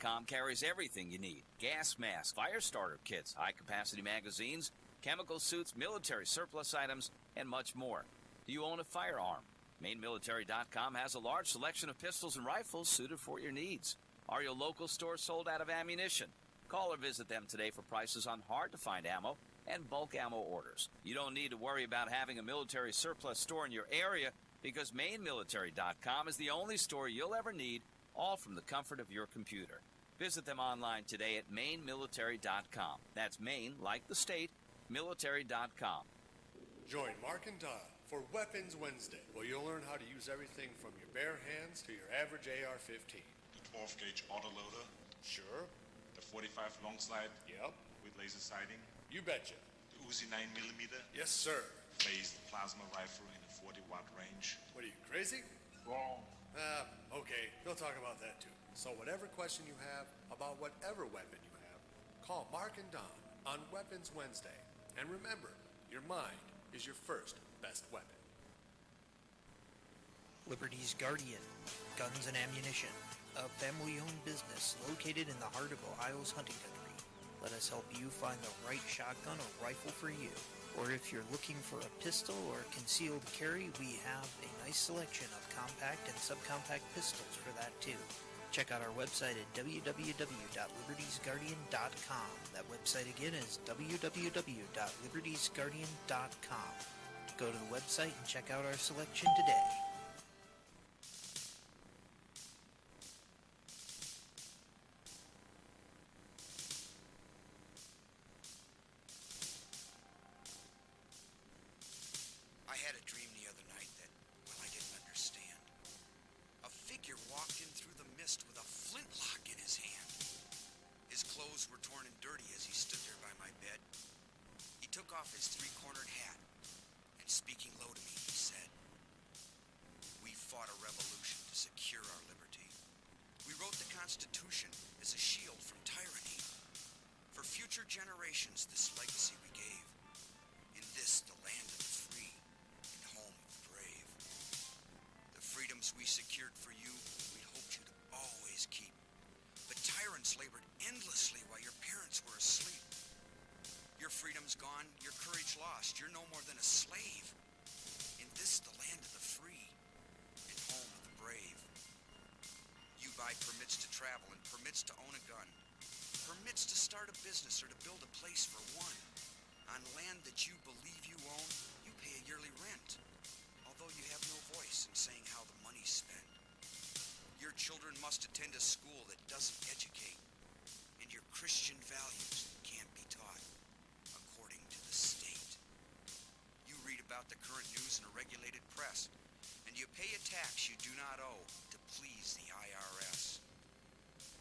Libertytreeradio.com carries everything you need. Gas masks, fire starter kits, high-capacity magazines, chemical suits, military surplus items, and much more. Do you own a firearm? MainMilitary.com has a large selection of pistols and rifles suited for your needs. Are your local stores sold out of ammunition? Call or visit them today for prices on hard-to-find ammo and bulk ammo orders. You don't need to worry about having a military surplus store in your area because MainMilitary.com is the only store you'll ever need, all from the comfort of your computer. Visit them online today at MainMilitary.com. That's Maine, like the state, military.com. Join Mark and Don for Weapons Wednesday, where you'll learn how to use everything from your bare hands to your average AR-15. The 12-gauge autoloader. Sure. The 45 long slide. Yep. With laser sighting. You betcha. The Uzi 9mm. Yes, sir. Phased plasma rifle in a 40-watt range. What are you, crazy? Wrong. Okay. We'll talk about that too. So whatever question you have about whatever weapon you have, call Mark and Don on Weapons Wednesday. And remember, your mind is your first best weapon. Liberty's Guardian, Guns and Ammunition, a family-owned business located in the heart of Ohio's hunting country. Let us help you find the right shotgun or rifle for you. Or if you're looking for a pistol or concealed carry, we have a nice selection of compact and subcompact pistols for that too. Check out our website at www.libertiesguardian.com. That website again is www.libertiesguardian.com. Go to the website and check out our selection today. I had a dream the other night that, well, I didn't understand. A figure walked in through the mist with a flintlock in his hand. His clothes were torn and dirty as he stood there by my bed. He took off his three-cornered hat, and speaking low to me, he said, "We fought a revolution to secure our liberty. We wrote the Constitution as a shield from tyranny. For future generations, this legacy we gave. In this, the land of the free and home of the brave. The freedoms we secured for you, we hoped you to always keep. But tyrants labored endlessly while your parents were asleep. Your freedom's gone, your courage lost. You're no more than a slave. In this, the land of the free and home of the brave. You buy permits to travel and permits to own a gun. Permits to start a business or to build a place for one. On land that you believe you own, you pay a yearly rent, although you have no voice in saying how the money's spent. Your children must attend a school that doesn't educate, and your Christian values can't be taught according to the state. You read about the current news in a regulated press, and you pay a tax you do not owe to please the IRS.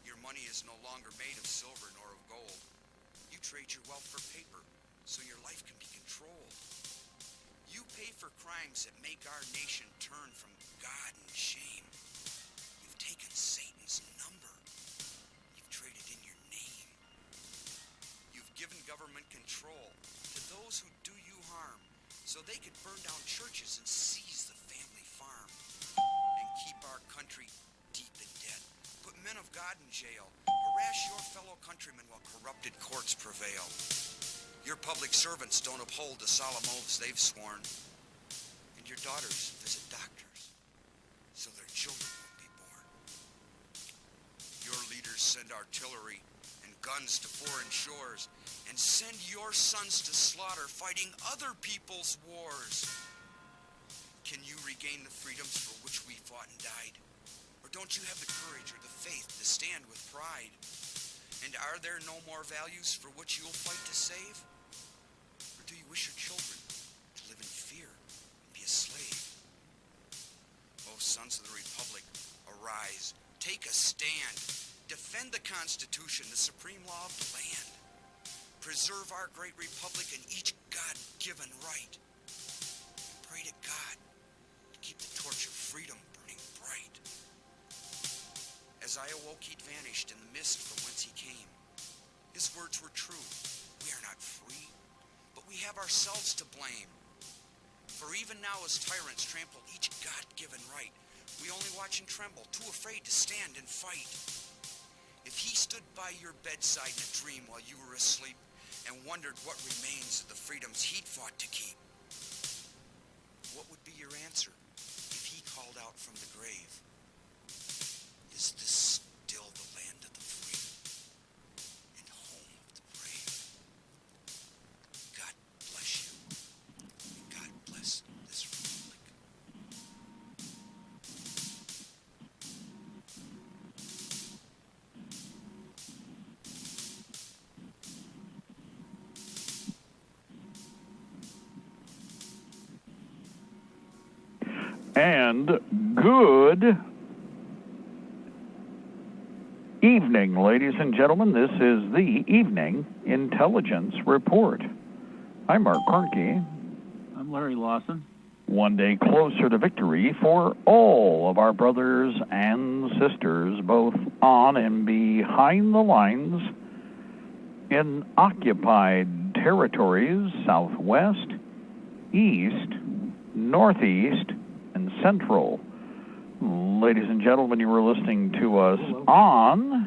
Your money is no longer made of silver nor of gold. You trade your wealth for paper, so your life can be controlled. You pay for crimes that make our nation turn from God and shame. You've taken Satan's number. You've traded in your name. You've given government control to those who do you harm, so they could burn down churches and seize the family farm, and keep our country deep in debt, put men of God in jail, harass your fellow countrymen while corrupted courts prevail. Your public servants don't uphold the solemn oaths they've sworn. And your daughters visit doctors, so their children won't be born. Your leaders send artillery and guns to foreign shores, and send your sons to slaughter fighting other people's wars. Can you regain the freedoms for which we fought and died? Or don't you have the courage or the faith to stand with pride? And are there no more values for which you will fight to save? Or do you wish your children to live in fear and be a slave? O sons of the Republic, arise, take a stand, defend the Constitution, the supreme law of the land. Preserve our great republic and each God-given right. And pray to God to keep the torch of freedom burning bright. As I awoke, he'd vanished in the mist from whence he came. His words were true. We are not free, but we have ourselves to blame. For even now as tyrants trample each God-given right, we only watch and tremble, too afraid to stand and fight. If he by your bedside in a dream while you were asleep and wondered what remains of the freedoms he'd fought to keep, what would be your answer if he called out from the grave? Is this still the land of the free and home of the brave? God bless you, and God bless this republic. And good evening, ladies and gentlemen. This is the Evening Intelligence Report. I'm Mark Kornke. I'm Larry Lawson. One day closer to victory for all of our brothers and sisters, both on and behind the lines in occupied territories, southwest, east, northeast, and central. Ladies and gentlemen, you were listening to us on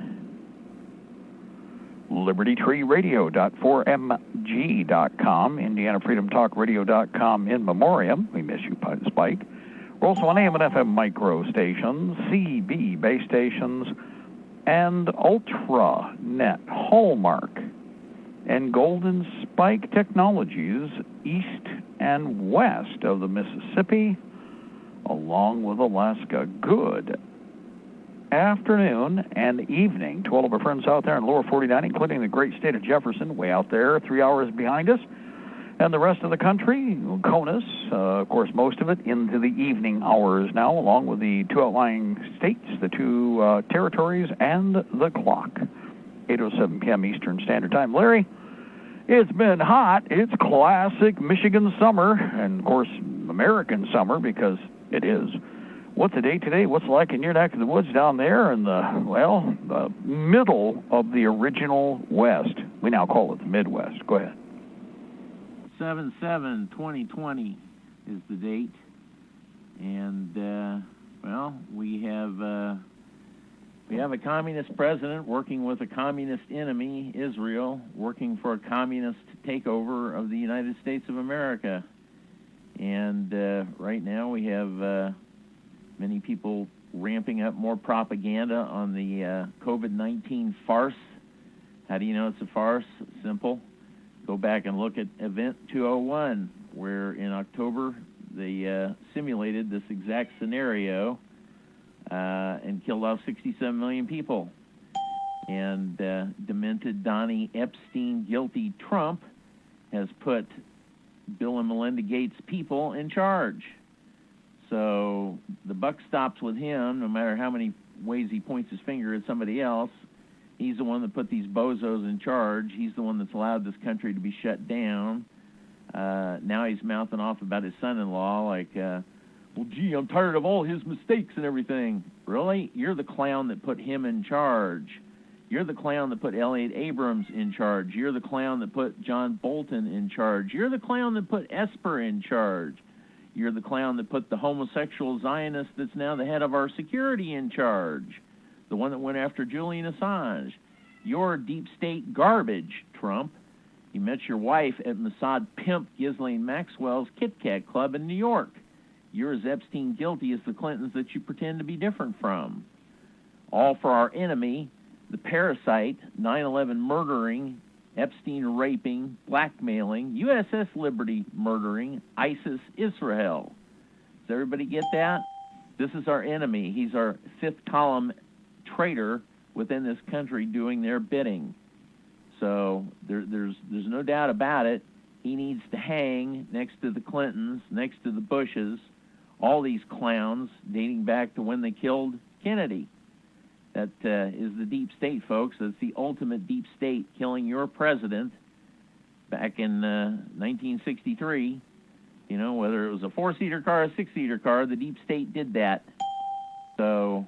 Libertytreeradio.4mg.com, IndianaFreedomTalkRadio.com in memoriam. We miss you, Spike. We're also on AM and FM micro stations, CB base stations, and Ultra-Net, Hallmark, and Golden Spike Technologies east and west of the Mississippi, along with Alaska. Good afternoon and evening to all of our friends out there in lower 49, including the great state of Jefferson, way out there, 3 hours behind us, and the rest of the country, CONUS, of course, most of it into the evening hours now, along with the two outlying states, the two territories, and the clock, 8:07 p.m. Eastern Standard Time. Larry, it's been hot. It's classic Michigan summer, and, of course, American summer, because it is. What's the date today? What's it like in your neck of the woods down there in the middle of the original West? We now call it the Midwest. Go ahead. 7/7/2020 is the date. And, we have a communist president working with a communist enemy, Israel, working for a communist takeover of the United States of America. And right now we have many people ramping up more propaganda on the COVID-19 farce. How do you know it's a farce? Simple. Go back and look at Event 201, where in October they simulated this exact scenario and killed off 67 million people. And demented Donnie Epstein guilty Trump has put Bill and Melinda Gates' people in charge. So the buck stops with him, no matter how many ways he points his finger at somebody else. He's the one that put these bozos in charge. He's the one that's allowed this country to be shut down. Now he's mouthing off about his son-in-law like, well, gee, I'm tired of all his mistakes and everything. Really? You're the clown that put him in charge. You're the clown that put Elliot Abrams in charge. You're the clown that put John Bolton in charge. You're the clown that put Esper in charge. You're the clown that put the homosexual Zionist that's now the head of our security in charge, the one that went after Julian Assange. You're deep state garbage, Trump. You met your wife at Mossad pimp Ghislaine Maxwell's Kit Kat Club in New York. You're as Epstein guilty as the Clintons that you pretend to be different from. All for our enemy, the parasite, 9/11 murdering, Epstein raping, blackmailing, USS Liberty murdering, ISIS Israel. Does everybody get that? This is our enemy. He's our fifth column traitor within this country doing their bidding. So there's no doubt about it. He needs to hang next to the Clintons, next to the Bushes, all these clowns dating back to when they killed Kennedy. That is the deep state, folks. That's the ultimate deep state, killing your president back in 1963. You know, whether it was a 4-seater car or a 6-seater car, the deep state did that. So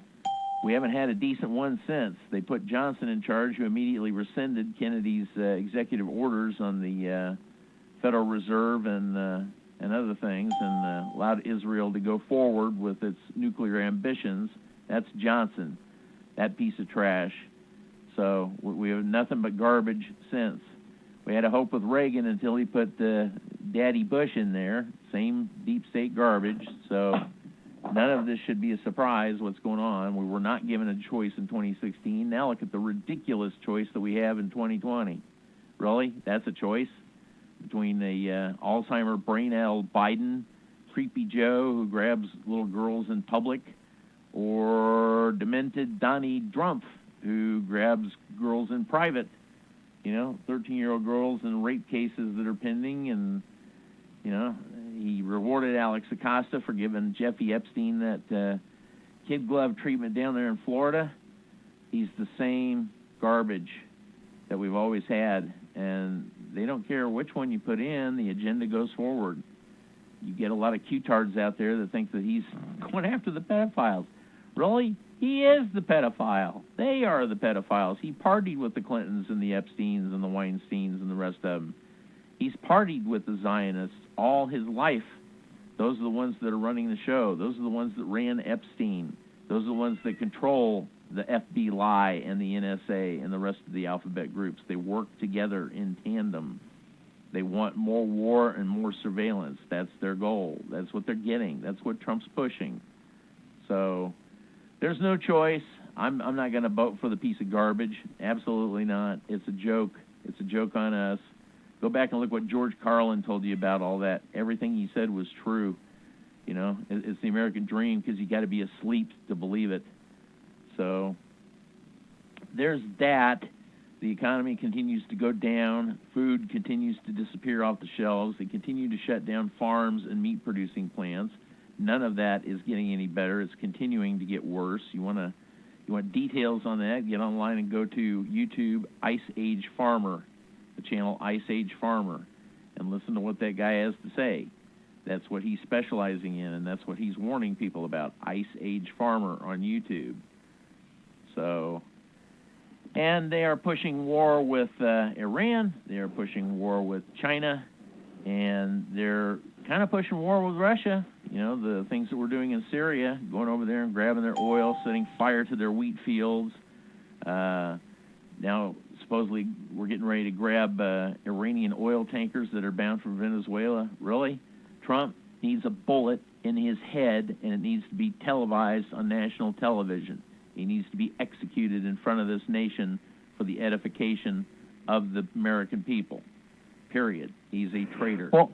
we haven't had a decent one since. They put Johnson in charge, who immediately rescinded Kennedy's executive orders on the Federal Reserve and other things, and allowed Israel to go forward with its nuclear ambitions. That's Johnson, that piece of trash. So we have nothing but garbage since. We had a hope with Reagan until he put Daddy Bush in there, same deep state garbage. So none of this should be a surprise what's going on. We were not given a choice in 2016. Now look at the ridiculous choice that we have in 2020. Really? That's a choice? Between the Alzheimer brain-addled Biden, creepy Joe who grabs little girls in public, or demented Donnie Drumpf who grabs girls in private. 13-year-old girls in rape cases that are pending, and, he rewarded Alex Acosta for giving Jeffrey Epstein that kid glove treatment down there in Florida. He's the same garbage that we've always had, and they don't care which one you put in, the agenda goes forward. You get a lot of Q-tards out there that think that he's going after the pedophiles. Really? He is the pedophile. They are the pedophiles. He partied with the Clintons and the Epsteins and the Weinsteins and the rest of them. He's partied with the Zionists all his life. Those are the ones that are running the show. Those are the ones that ran Epstein. Those are the ones that control the FBI and the NSA and the rest of the alphabet groups. They work together in tandem. They want more war and more surveillance. That's their goal. That's what they're getting. That's what Trump's pushing. So there's no choice. I'm not going to vote for the piece of garbage. Absolutely not. It's a joke. It's a joke on us. Go back and look what George Carlin told you about all that. Everything he said was true. It's the American dream because you got to be asleep to believe it. So there's that. The economy continues to go down. Food continues to disappear off the shelves. They continue to shut down farms and meat-producing plants. None of that is getting any better. It's continuing to get worse. You want details on that? Get online and go to YouTube, Ice Age Farmer, the channel Ice Age Farmer, and listen to what that guy has to say. That's what he's specializing in, and that's what he's warning people about. Ice Age Farmer on YouTube. So, and they are pushing war with Iran. They are pushing war with China, and they're kind of pushing war with Russia. The things that we're doing in Syria, going over there and grabbing their oil, setting fire to their wheat fields. Now, supposedly, we're getting ready to grab Iranian oil tankers that are bound for Venezuela. Really? Trump needs a bullet in his head, and it needs to be televised on national television. He needs to be executed in front of this nation for the edification of the American people. Period. He's a traitor. Well,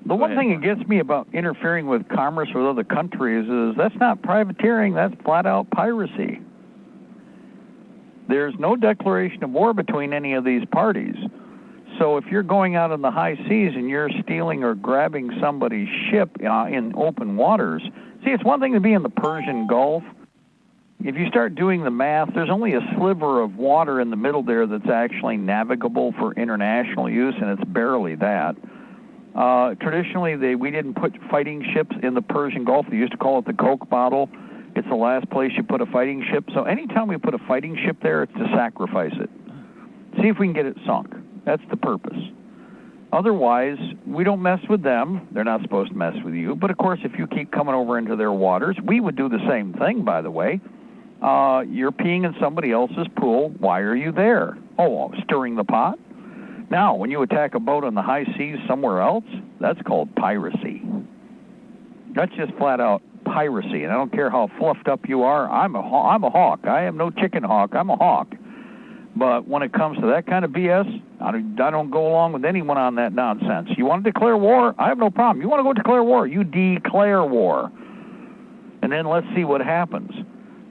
the one thing that gets me about interfering with commerce with other countries is that's not privateering, that's flat-out piracy. There's no declaration of war between any of these parties. So if you're going out in the high seas and you're stealing or grabbing somebody's ship in open waters, see, it's one thing to be in the Persian Gulf. If you start doing the math, there's only a sliver of water in the middle there that's actually navigable for international use, and it's barely that. Traditionally, we didn't put fighting ships in the Persian Gulf. They used to call it the Coke bottle. It's the last place you put a fighting ship. So anytime we put a fighting ship there, it's to sacrifice it. See if we can get it sunk. That's the purpose. Otherwise, we don't mess with them. They're not supposed to mess with you. But, of course, if you keep coming over into their waters, we would do the same thing, by the way. You're peeing in somebody else's pool. Why are you there? Oh, stirring the pot? Now, when you attack a boat on the high seas somewhere else, that's called piracy. That's just flat-out piracy. And I don't care how fluffed up you are. I'm a hawk. I am no chicken hawk. I'm a hawk. But when it comes to that kind of BS, I don't go along with anyone on that nonsense. You want to declare war? I have no problem. You want to go declare war? You declare war. And then let's see what happens.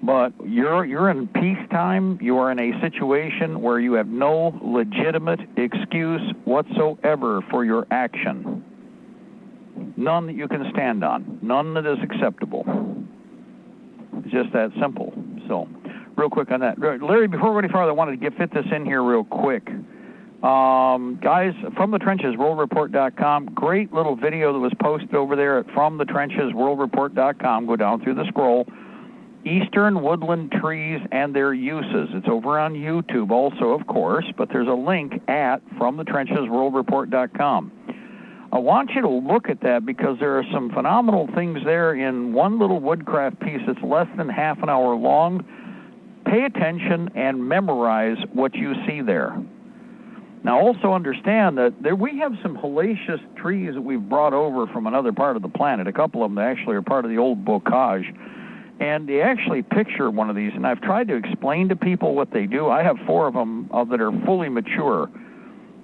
But you're in peacetime. You are in a situation where you have no legitimate excuse whatsoever for your action. None that you can stand on. None that is acceptable. It's just that simple. So, real quick on that. Larry, before we go any farther, I wanted to fit this in here real quick. Guys, From the Trenches, WorldReport.com. Great little video that was posted over there at From the Trenches, WorldReport.com. Go down through the scroll. Eastern woodland trees and their uses. It's over on YouTube also, of course, but there's a link at FromTheTrenchesWorldReport.com. I want you to look at that because there are some phenomenal things there in one little woodcraft piece that's less than half an hour long. pay attention and memorize what you see there. Now, also understand that we have some hellacious trees that we've brought over from another part of the planet. A couple of them actually are part of the old bocage. And they actually picture one of these, and I've tried to explain to people what they do. I have 4 of them that are fully mature.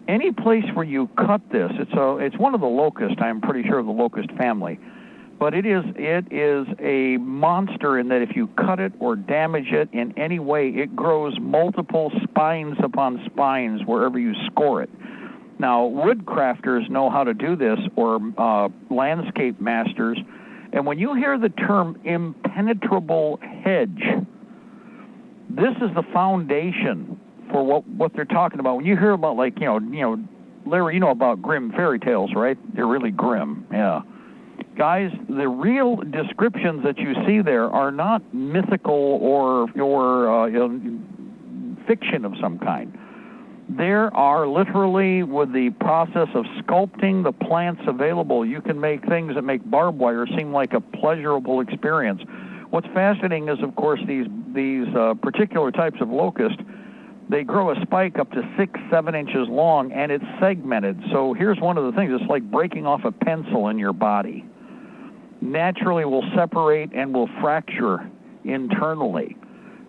Any place where you cut this, it's one of the locust, I'm pretty sure, of the locust family. But it is a monster in that if you cut it or damage it in any way, it grows multiple spines upon spines wherever you score it. Now, woodcrafters know how to do this, or landscape masters. And when you hear the term impenetrable hedge, this is the foundation for what they're talking about. When you hear about, like, you know, Larry, you know about grim fairy tales, right? They're really grim, yeah. Guys, the real descriptions that you see there are not mythical or fiction of some kind. There are literally, with the process of sculpting the plants available, you can make things that make barbed wire seem like a pleasurable experience. What's fascinating is, of course, these particular types of locust, they grow a spike up to 6-7 inches long, and it's segmented. So here's one of the things. It's like breaking off a pencil in your body. Naturally will separate and will fracture internally.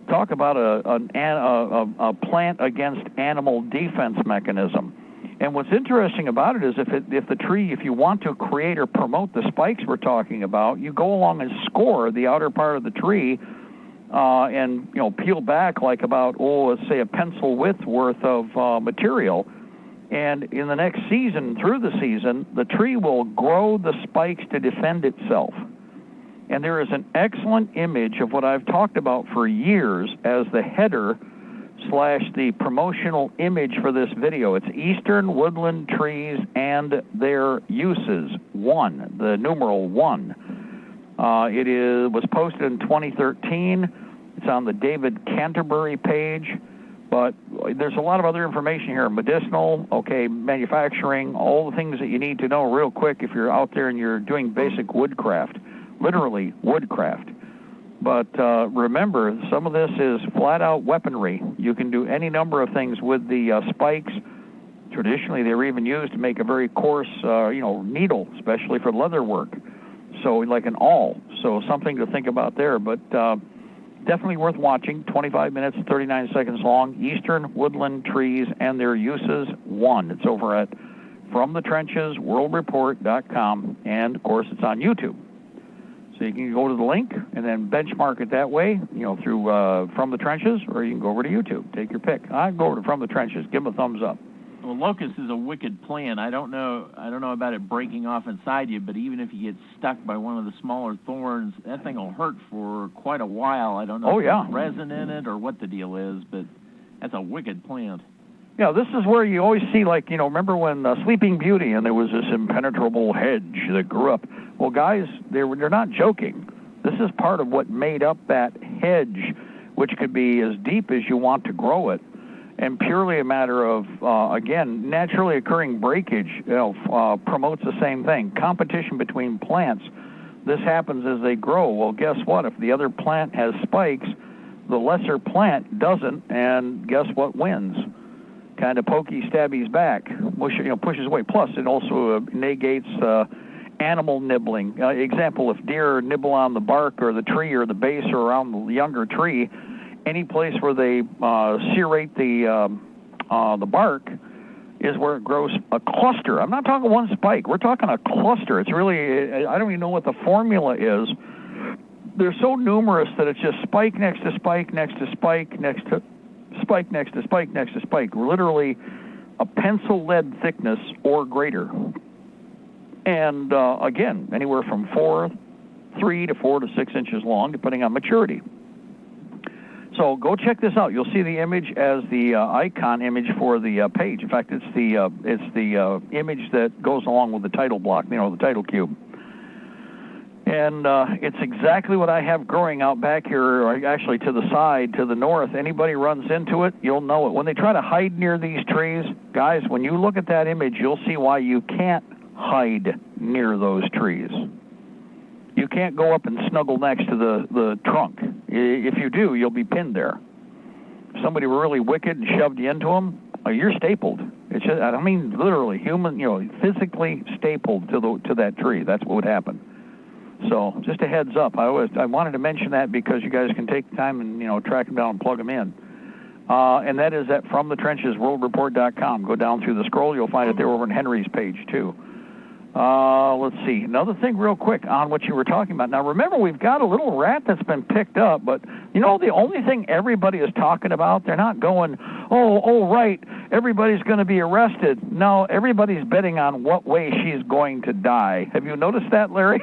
Talk about a plant against animal defense mechanism. And what's interesting about it is if the tree, if you want to create or promote the spikes we're talking about, you go along and score the outer part of the tree and, you know, peel back like about, let's say a pencil width worth of material. And in the next season, through the season, the tree will grow the spikes to defend itself. And there is an excellent image of what I've talked about for years as the header / the promotional image for this video. It's Eastern Woodland Trees and Their Uses, 1, the numeral 1. It was posted in 2013. It's on the David Canterbury page. But there's a lot of other information here, medicinal, manufacturing, all the things that you need to know real quick if you're out there and you're doing basic woodcraft, literally woodcraft. But remember, some of this is flat-out weaponry. You can do any number of things with the spikes. Traditionally, they were even used to make a very coarse, needle, especially for leather work. So like an awl. So something to think about there. But definitely worth watching. 25 minutes, 39 seconds long. Eastern Woodland Trees and Their Uses, 1. It's over at FromTheTrenchesWorldReport.com, and of course it's on YouTube. So you can go to the link and then benchmark it that way, through From the Trenches, or you can go over to YouTube. Take your pick. I'd go over to From the Trenches. Give them a thumbs up. Well, locust is a wicked plant. I don't know about it breaking off inside you, but even if you get stuck by one of the smaller thorns, that thing will hurt for quite a while. I don't know if there's resin in it or what the deal is, but that's a wicked plant. Yeah, this is where you always see, remember when Sleeping Beauty and there was this impenetrable hedge that grew up. Well, guys, they're not joking. This is part of what made up that hedge, which could be as deep as you want to grow it. And purely a matter of, again, naturally occurring breakage promotes the same thing. Competition between plants. This happens as they grow. Well, guess what? If the other plant has spikes, the lesser plant doesn't, and guess what wins? Kind of pokey stabby's back, pushes away. Plus, it also negates animal nibbling. Example, if deer nibble on the bark or the tree or the base or around the younger tree, any place where they serrate the bark is where it grows a cluster. I'm not talking one spike. We're talking a cluster. It's really, I don't even know what the formula is. They're so numerous that it's just spike next to spike next to spike next to spike next to spike next to spike. Literally a pencil lead thickness or greater. And again, anywhere from 3 to 4 to 6 inches long, depending on maturity. So go check this out. You'll see the image as the icon image for the page. In fact, it's the image that goes along with the title block, the title cube. And it's exactly what I have growing out back here, actually to the side, to the north. Anybody runs into it, you'll know it. When they try to hide near these trees, guys, when you look at that image, you'll see why you can't hide near those trees. You can't go up and snuggle next to the trunk. If you do, you'll be pinned there. somebody were really wicked and shoved you into them, you're stapled. It's just, I mean, literally, physically stapled to that tree. That's what would happen. So just a heads up. I wanted to mention that because you guys can take the time and track them down and plug them in. And that is at FromTheTrenchesWorldReport.com. Go down through the scroll. You'll find it there over on Henry's page, too. Let's see. Another thing real quick on what you were talking about. Now, remember, we've got a little rat that's been picked up, but, the only thing everybody is talking about, they're not going, oh, right, everybody's going to be arrested. No, everybody's betting on what way she's going to die. Have you noticed that, Larry?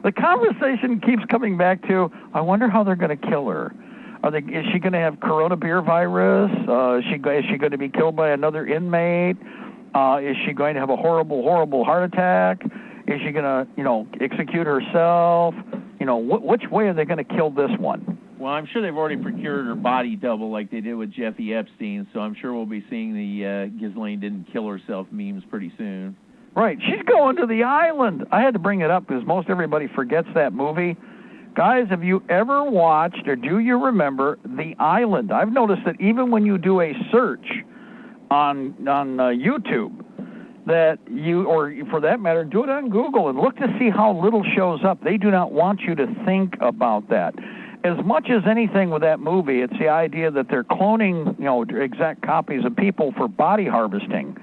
The conversation keeps coming back to, I wonder how they're going to kill her. Is she going to have coronavirus? Is she going to be killed by another inmate? Is she going to have a horrible, horrible heart attack? Is she going to, execute herself? Which way are they going to kill this one? Well, I'm sure they've already procured her body double like they did with Jeffrey Epstein, so I'm sure we'll be seeing the Ghislaine didn't kill herself memes pretty soon. Right. She's going to the island. I had to bring it up because most everybody forgets that movie. Guys, have you ever watched or do you remember The Island? I've noticed that even when you do a search on YouTube, that or for that matter, do it on Google and look to see how little shows up. They do not want you to think about that. As much as anything with that movie, it's the idea that they're cloning, exact copies of people for body harvesting.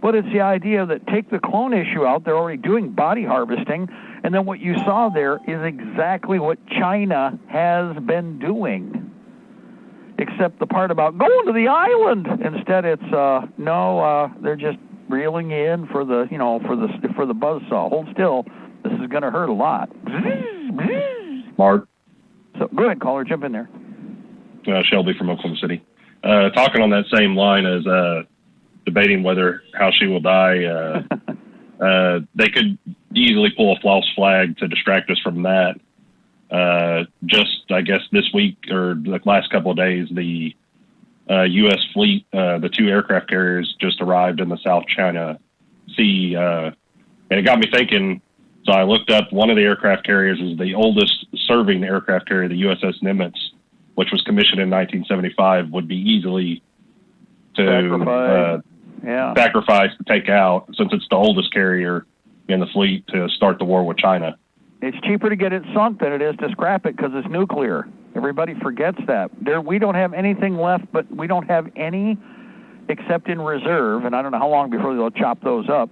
But it's the idea that take the clone issue out, they're already doing body harvesting, and then what you saw there is exactly what China has been doing. Except the part about going to the island. Instead, it's they're just reeling you in for the for the buzzsaw. Hold still. This is going to hurt a lot. Mark. So go ahead, caller, jump in there. Shelby from Oklahoma City. Talking on that same line as debating how she will die. They could easily pull a false flag to distract us from that. Just, I guess, this week or the last couple of days, the U.S. fleet, the 2 aircraft carriers just arrived in the South China Sea. And it got me thinking, so I looked up one of the aircraft carriers is the oldest serving aircraft carrier, the USS Nimitz, which was commissioned in 1975, would be easily sacrifice to take out, since it's the oldest carrier in the fleet, to start the war with China. It's cheaper to get it sunk than it is to scrap it because it's nuclear. Everybody forgets that. We don't have anything left, but we don't have any except in reserve, and I don't know how long before they'll chop those up.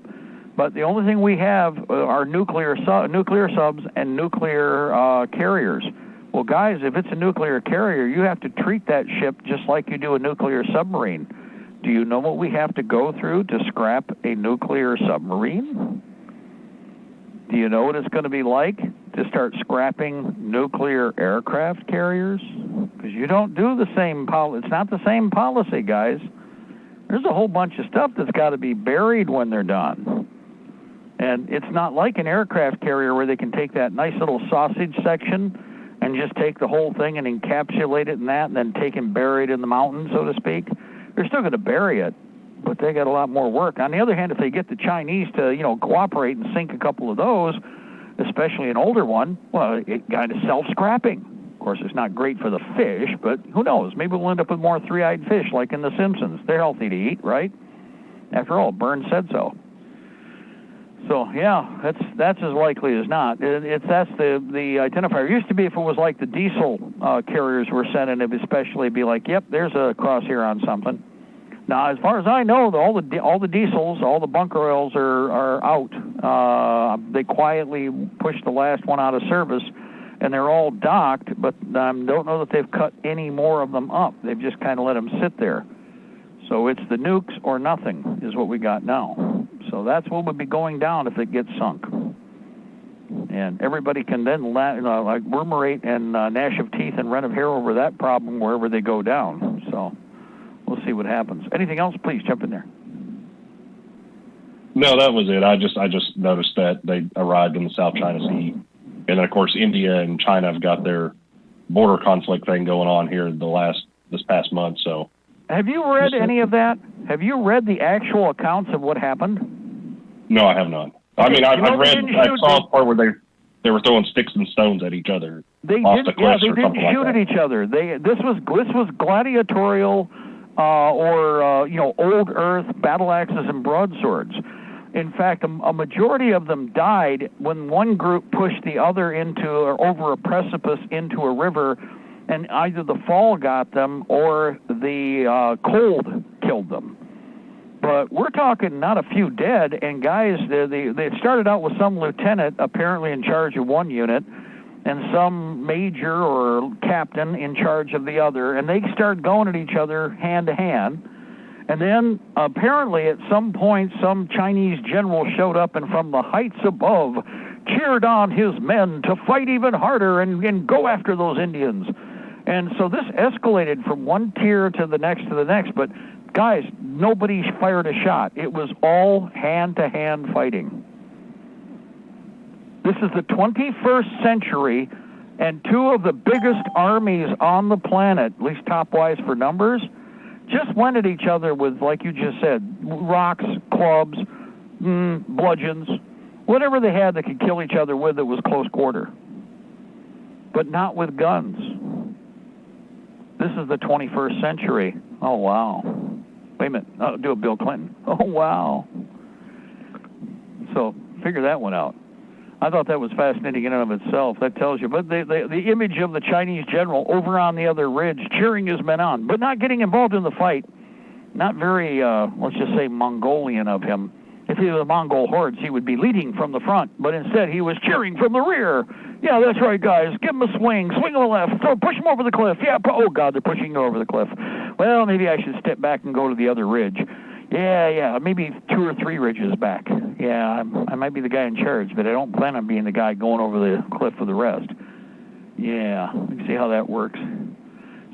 But the only thing we have are nuclear subs and nuclear carriers. Well, guys, if it's a nuclear carrier, you have to treat that ship just like you do a nuclear submarine. Do you know what we have to go through to scrap a nuclear submarine? Do you know what it's going to be like to start scrapping nuclear aircraft carriers? Because you don't do the same policy. It's not the same policy, guys. There's a whole bunch of stuff that's got to be buried when they're done. And it's not like an aircraft carrier where they can take that nice little sausage section and just take the whole thing and encapsulate it in that and then take and bury it in the mountains, so to speak. They're still going to bury it, but they got a lot more work. On the other hand, if they get the Chinese to, cooperate and sink a couple of those, especially an older one, well, it kind of self-scrapping. Of course, it's not great for the fish, but who knows? Maybe we'll end up with more three-eyed fish like in The Simpsons. They're healthy to eat, right? After all, Burns said so. So, yeah, that's as likely as not. That's the identifier. It used to be if it was like the diesel carriers were sending it, especially be like, yep, there's a crosshair on something. Now, as far as I know, all the diesels, all the bunker oils are out. They quietly pushed the last one out of service, and they're all docked, but I don't know that they've cut any more of them up. They've just kind of let them sit there. So it's the nukes or nothing is what we got now. So that's what would be going down if it gets sunk. And everybody can then like murmurate and gnash of teeth and run of hair over that problem wherever they go down. So we'll see what happens. Anything else? Please jump in there. No, that was it. I just noticed that they arrived in the South China Sea. And then, of course, India and China have got their border conflict thing going on here this past month. So, have you read any of that? Have you read the actual accounts of what happened? No, I have not. I mean, I saw a part where They were throwing sticks and stones at each other. They off didn't. the cliffs They or didn't something like shoot that. at each other. This was gladiatorial, old earth battle axes and broadswords. In fact, a majority of them died when one group pushed the other over a precipice into a river, and either the fall got them or the cold killed them. But we're talking not a few dead, and guys, they started out with some lieutenant apparently in charge of one unit, and some major or captain in charge of the other, and they started going at each other hand to hand. And then apparently at some point some Chinese general showed up and from the heights above cheered on his men to fight even harder and go after those Indians. And so this escalated from one tier to the next, but guys, nobody fired a shot. It was all hand-to-hand fighting. This is the 21st century, and two of the biggest armies on the planet, at least top-wise for numbers, just went at each other with, like you just said, rocks, clubs, bludgeons, whatever they had that could kill each other with that was close quarter. But not with guns. This is the 21st century. Oh, wow. Wait a minute. I'll do a Bill Clinton. Oh, wow. So figure that one out. I thought that was fascinating in and of itself. That tells you. But the image of the Chinese general over on the other ridge cheering his men on, but not getting involved in the fight. Not very, let's just say, Mongolian of him. If he was a Mongol hordes, he would be leading from the front, but instead he was cheering from the rear. Yeah, that's right, guys. Give him a swing. Swing on the left. Push him over the cliff. Yeah, oh, God, they're pushing you over the cliff. Well, maybe I should step back and go to the other ridge. Yeah, maybe 2 or 3 ridges back. Yeah, I might be the guy in charge, but I don't plan on being the guy going over the cliff for the rest. Yeah, we can see how that works.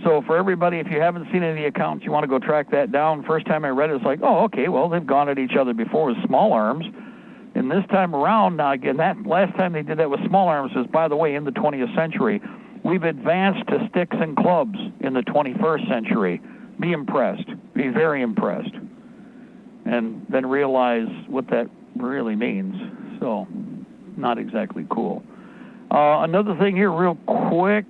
So for everybody, if you haven't seen any of the accounts, you want to go track that down. First time I read it, it's like, oh, okay, well, they've gone at each other before with small arms. And this time around, now again, that last time they did that with small arms was, by the way, in the 20th century. We've advanced to sticks and clubs in the 21st century. Be impressed. Be very impressed. And then realize what that really means. So, not exactly cool. Another thing here real quick,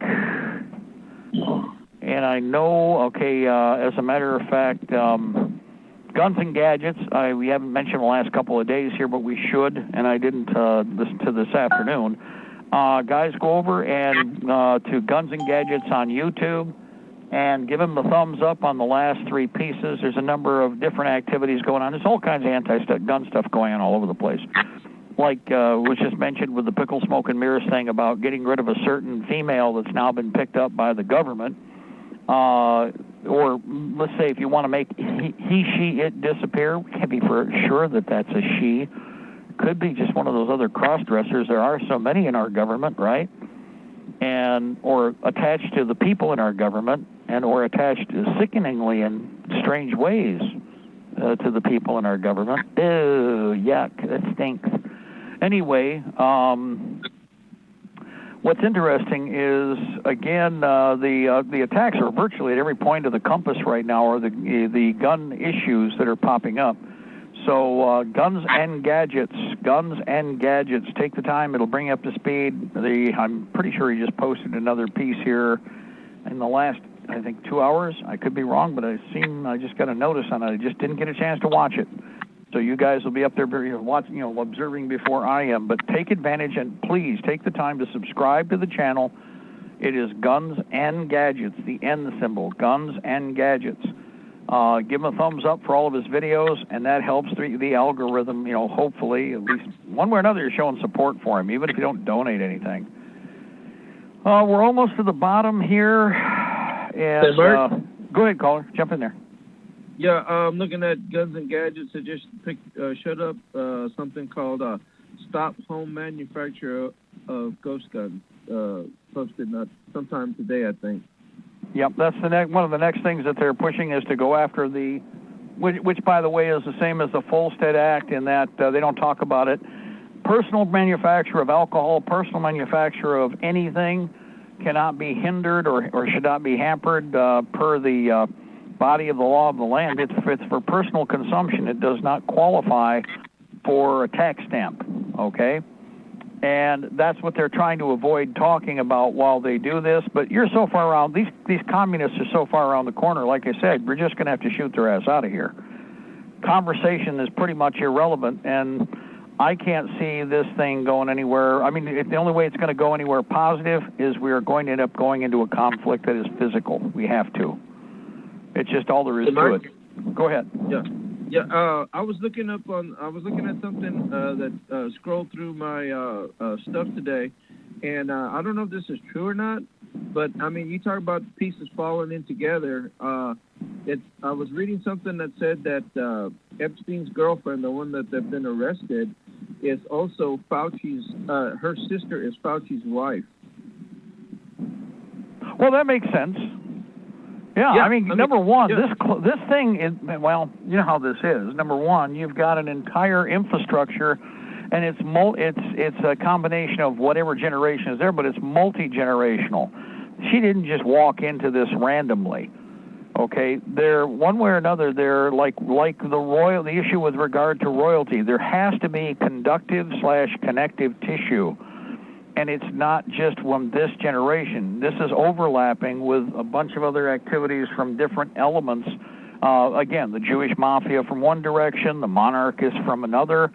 and I know, okay, as a matter of fact, guns and gadgets, we haven't mentioned the last couple of days here, but we should, and I didn't listen to this afternoon. Guys, go over and to Guns and Gadgets on YouTube, and give them the thumbs up on the last 3 pieces. There's a number of different activities going on. There's all kinds of anti-gun stuff going on all over the place. Like was just mentioned with the pickle, smoke, and mirrors thing about getting rid of a certain female that's now been picked up by the government. Or let's say if you want to make he, she, it disappear, we can't be for sure that that's a she. Could be just one of those other cross-dressers. There are so many in our government, right? And or attached to the people in our government, and or attached sickeningly in strange ways to the people in our government. Ew, yuck, that stinks. Anyway, what's interesting is, again, the attacks are virtually at every point of the compass right now, are the gun issues that are popping up. So guns and gadgets, take the time. It'll bring you up to speed. I'm pretty sure he just posted another piece here in the last, I think, 2 hours. I could be wrong, but I just got a notice on it. I just didn't get a chance to watch it. So you guys will be up there watching, observing before I am. But take advantage and please take the time to subscribe to the channel. It is Guns and Gadgets, the N symbol, Guns and Gadgets. Give him a thumbs up for all of his videos, and that helps the algorithm, hopefully, at least one way or another, you're showing support for him, even if you don't donate anything. We're almost to the bottom here. And, hey, Mark? Go ahead, caller. Jump in there. Yeah, I'm looking at Guns and Gadgets. I just showed up something called Stop Home Manufacture of Ghost Guns. Posted sometime today, I think. Yep, that's one of the next things that they're pushing is to go after which by the way is the same as the Volstead Act in that they don't talk about it. Personal manufacture of alcohol, personal manufacture of anything cannot be hindered or should not be hampered per the body of the law of the land. It's for personal consumption. It does not qualify for a tax stamp, okay? And that's what they're trying to avoid talking about while they do this. But you're so far around, these communists are so far around the corner, like I said, we're just going to have to shoot their ass out of here. Conversation is pretty much irrelevant, and I can't see this thing going anywhere. I mean, the only way it's going to go anywhere positive is we are going to end up going into a conflict that is physical. We have to. It's just all there is to it. Go ahead. Yeah. I was looking at something that scrolled through my stuff today, and I don't know if this is true or not, but I mean, you talk about pieces falling in together. I was reading something that said that Epstein's girlfriend, the one that they've been arrested, is also Fauci's. Her sister is Fauci's wife. Well, that makes sense. Yeah, I mean, number one, this thing is, well, you know how this is. Number one, you've got an entire infrastructure, and it's a combination of whatever generation is there, but it's multi-generational. She didn't just walk into this randomly. Okay, they're one way or another. They're like the issue with regard to royalty. There has to be conductive/connective tissue. And it's not just from this generation. This is overlapping with a bunch of other activities from different elements. Again, the Jewish mafia from one direction, the monarchists from another.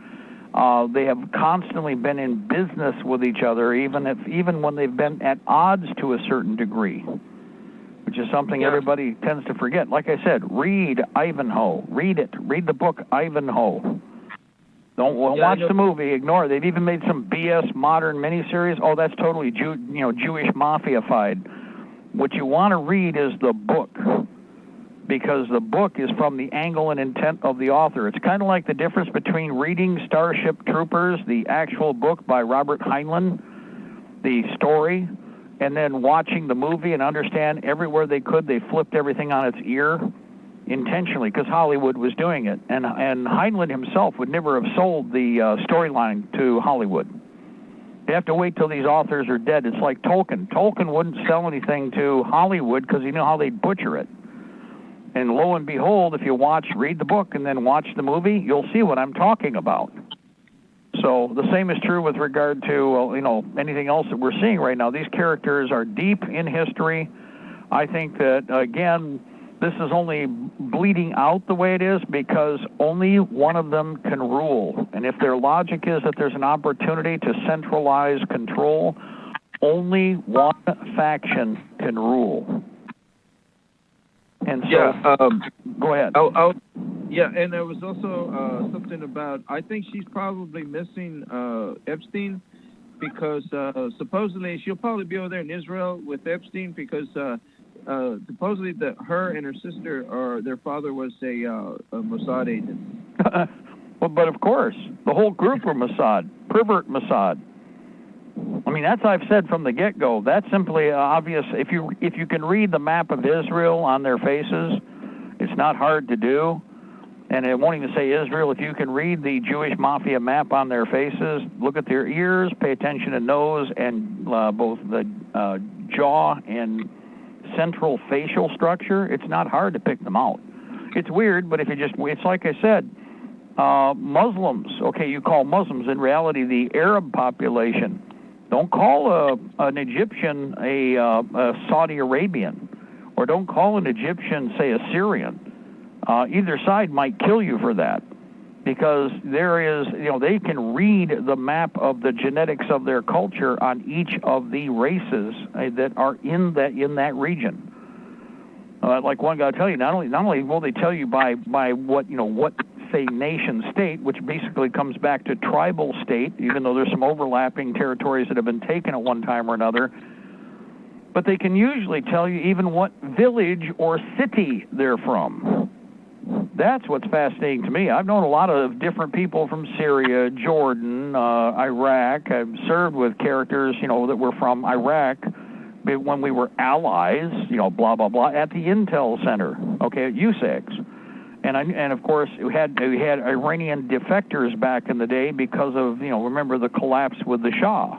They have constantly been in business with each other, even when they've been at odds to a certain degree, which is something everybody tends to forget. Like I said, read Ivanhoe. Read it. Read the book Ivanhoe. Don't watch the movie. Ignore it. They've even made some BS modern miniseries. Oh, that's totally Jewish mafia-fied. What you want to read is the book, because the book is from the angle and intent of the author. It's kind of like the difference between reading Starship Troopers, the actual book by Robert Heinlein, the story, and then watching the movie and understand everywhere they could, they flipped everything on its ear. Intentionally, because Hollywood was doing it, and Heinlein himself would never have sold the storyline to Hollywood. You have to wait till these authors are dead. It's like Tolkien. Tolkien wouldn't sell anything to Hollywood because he knew how they'd butcher it. And lo and behold, if you read the book and then watch the movie, you'll see what I'm talking about. So the same is true with regard to anything else that we're seeing right now. These characters are deep in history. I think that again, this is only bleeding out the way it is because only one of them can rule. And if their logic is that there's an opportunity to centralize control, only one faction can rule. And so, go ahead. And there was also something about, I think she's probably missing Epstein because supposedly she'll probably be over there in Israel with Epstein because supposedly that her and her sister, or their father, was a Mossad agent. Well, but of course, the whole group were Mossad, pervert Mossad. I mean, I've said from the get-go. That's simply obvious. If you can read the map of Israel on their faces, it's not hard to do. And it won't even say Israel. If you can read the Jewish mafia map on their faces, look at their ears, pay attention to nose and both the jaw and central facial structure, it's not hard to pick them out. It's weird, but it's like I said, Muslims, okay, you call Muslims, in reality, the Arab population. Don't call an Egyptian a Saudi Arabian, or don't call an Egyptian, say, a Syrian. Either side might kill you for that, because there is, they can read the map of the genetics of their culture on each of the races that are in that region. Like one guy will tell you, not only will they tell you by what say nation state, which basically comes back to tribal state, even though there's some overlapping territories that have been taken at one time or another, but they can usually tell you even what village or city they're from. That's what's fascinating to me. I've known a lot of different people from Syria, Jordan, Iraq. I've served with characters, that were from Iraq when we were allies, blah, blah, blah, at the Intel Center, okay, at USACS. And of course, we had Iranian defectors back in the day because of, remember the collapse with the Shah.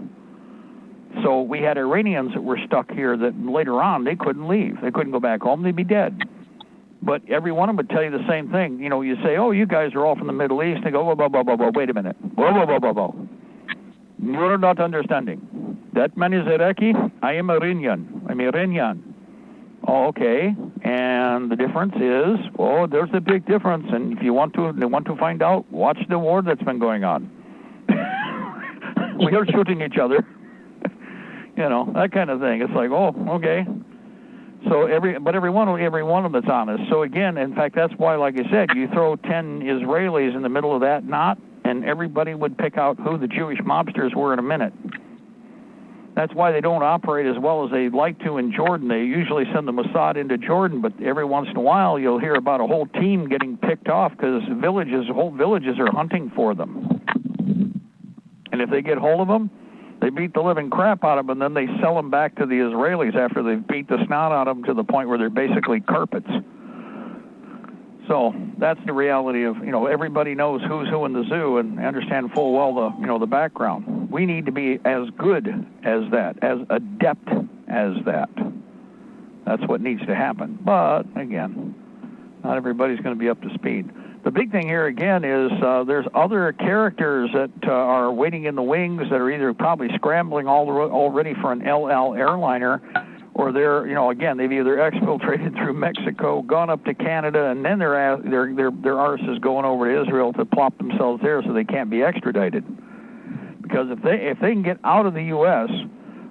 So we had Iranians that were stuck here that later on they couldn't leave. They couldn't go back home. They'd be dead. But every one of them would tell you the same thing. You say, oh, you guys are all from the Middle East. They go, whoa, whoa, whoa, whoa, whoa, wait a minute. Whoa, whoa, whoa, whoa, whoa. You're not understanding. That man is Iraqi. I am Iranian. I'm Iranian. Oh, okay. And the difference is, oh, there's a big difference. And if you want to find out, watch the war that's been going on. We are shooting each other. You know, that kind of thing. It's like, oh, okay. So every one of them's honest. So again, in fact, that's why, like I said, you throw 10 Israelis in the middle of that knot, and everybody would pick out who the Jewish mobsters were in a minute. That's why they don't operate as well as they'd like to in Jordan. They usually send the Mossad into Jordan, but every once in a while you'll hear about a whole team getting picked off because whole villages are hunting for them. And if they get hold of them, they beat the living crap out of them, and then they sell them back to the Israelis after they've beat the snot out of them to the point where they're basically carpets. So that's the reality of, everybody knows who's who in the zoo and understand full well the background. We need to be as good as that, as adept as that. That's what needs to happen. But, again, not everybody's going to be up to speed. The big thing here, again, is there's other characters that are waiting in the wings that are either probably scrambling already for an El Al airliner, or they're, again, they've either exfiltrated through Mexico, gone up to Canada, and then their arse is going over to Israel to plop themselves there so they can't be extradited. Because if they can get out of the U.S.,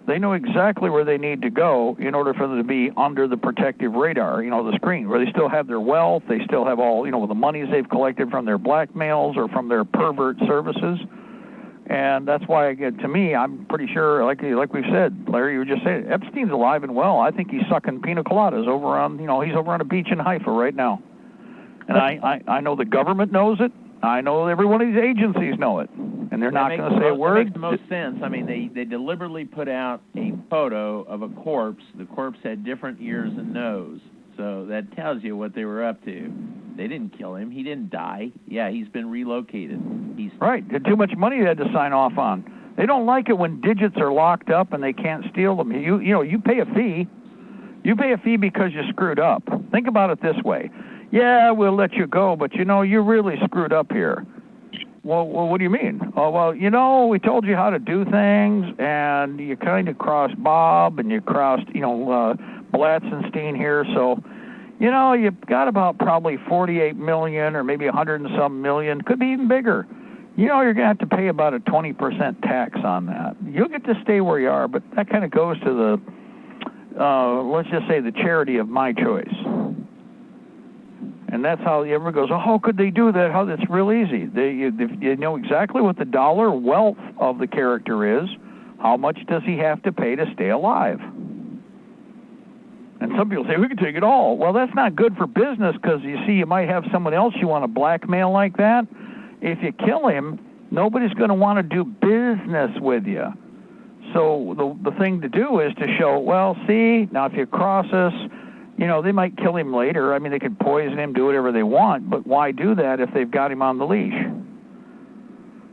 they know exactly where they need to go in order for them to be under the protective radar, the screen, where they still have their wealth, they still have all, the monies they've collected from their blackmails or from their pervert services. And that's why, again, to me, I'm pretty sure, like we've said, Larry, you were just saying, Epstein's alive and well. I think he's sucking pina coladas over on, he's over on a beach in Haifa right now. And I know the government knows it. I know every one of these agencies know it. And they're not going to say a word. That makes the most sense. I mean, they deliberately put out a photo of a corpse. The corpse had different ears and nose. So that tells you what they were up to. They didn't kill him. He didn't die. Yeah, he's been relocated. Right. Too much money they had to sign off on. They don't like it when digits are locked up and they can't steal them. You pay a fee. You pay a fee because you screwed up. Think about it this way. Yeah, we'll let you go, but you really screwed up here. Well, what do you mean? Oh, well, we told you how to do things, and you kind of crossed Bob, and you crossed, Blatzenstein here, so, you've got about probably 48 million or maybe 100 and some million, could be even bigger. You're going to have to pay about a 20% tax on that. You'll get to stay where you are, but that kind of goes to let's just say the charity of my choice. And that's how everyone goes, how could they do that? How that's real easy. You know exactly what the dollar wealth of the character is. How much does he have to pay to stay alive? And some people say, we can take it all. Well, that's not good for business because, you might have someone else you want to blackmail like that. If you kill him, nobody's going to want to do business with you. So the thing to do is to show, well, see, now if you cross us, they might kill him later. I mean, they could poison him, do whatever they want, but why do that if they've got him on the leash?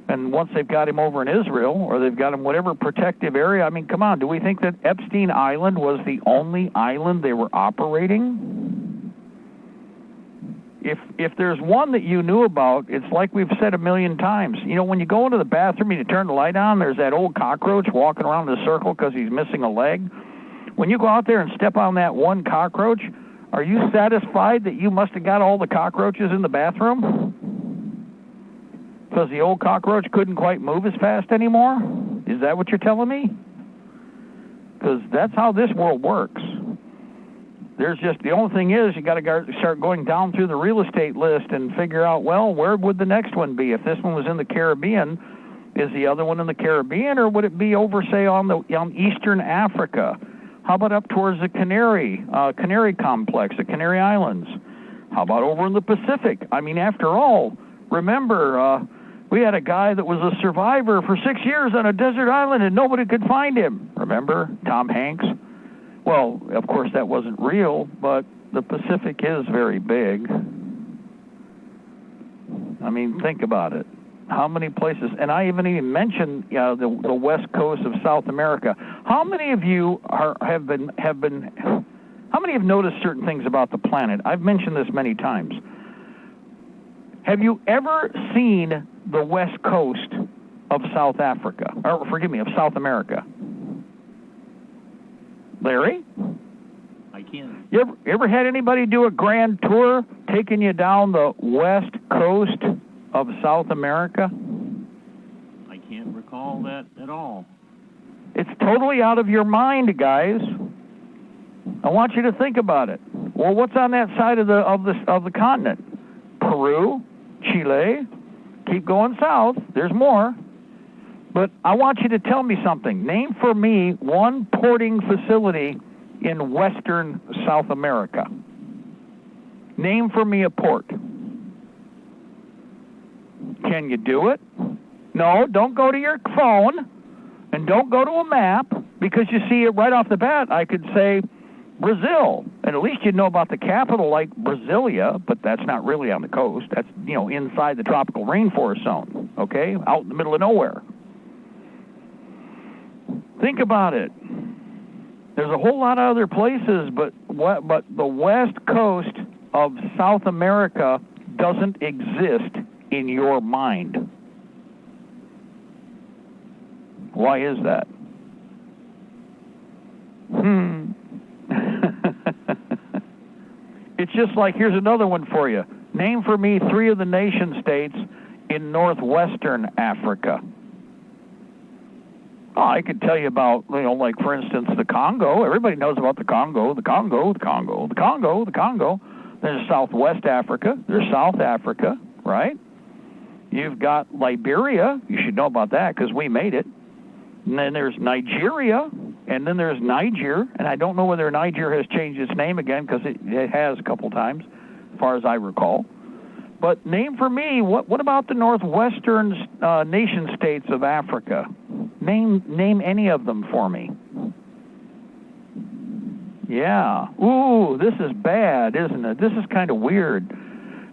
And once they've got him over in Israel, or they've got him whatever protective area, I mean, come on, do we think that Epstein Island was the only island they were operating? If there's one that you knew about, it's like we've said a million times. When you go into the bathroom and you turn the light on, there's that old cockroach walking around in a circle because he's missing a leg. When you go out there and step on that one cockroach, are you satisfied that you must have got all the cockroaches in the bathroom? Because the old cockroach couldn't quite move as fast anymore? Is that what you're telling me? Because that's how this world works. There's just, the only thing is, you got to start going down through the real estate list and figure out, well, where would the next one be? If this one was in the Caribbean, is the other one in the Caribbean, or would it be over, say, on Eastern Africa? How about up towards the Canary complex, the Canary Islands? How about over in the Pacific? I mean, after all, remember, we had a guy that was a survivor for 6 years on a desert island and nobody could find him. Remember, Tom Hanks? Well, of course, that wasn't real, but the Pacific is very big. I mean, think about it. How many places, and I haven't even mentioned the west coast of South America. How many of you how many have noticed certain things about the planet? I've mentioned this many times. Have you ever seen the west coast of South Africa, or forgive me, of South America? Larry? I can't. You ever had anybody do a grand tour taking you down the west coast of South America? I can't recall that at all. It's totally out of your mind, guys. I want you to think about it. Well, what's on that side of the continent? Peru, Chile. Keep going south. There's more. But I want you to tell me something. Name for me one porting facility in western South America. Name for me a port. Can you do it? No, don't go to your phone and don't go to a map, because you see it right off the bat. I could say Brazil, and at least you'd know about the capital, like Brasilia, but that's not really on the coast. That's, inside the tropical rainforest zone, okay, out in the middle of nowhere. Think about it. There's a whole lot of other places, but the west coast of South America doesn't exist in your mind. Why is that? It's just like, here's another one for you. Name for me 3 of the nation states in northwestern Africa. Oh, I could tell you about, like, for instance, the Congo. Everybody knows about the Congo, the Congo, the Congo, the Congo, the Congo. There's Southwest Africa. There's South Africa, right? You've got Liberia. You should know about that because we made it. And then there's Nigeria, and then there's Niger. And I don't know whether Niger has changed its name again, because it has a couple times, as far as I recall. But name for me, what about the northwestern nation states of Africa? Name any of them for me. Yeah. Ooh, this is bad, isn't it? This is kind of weird.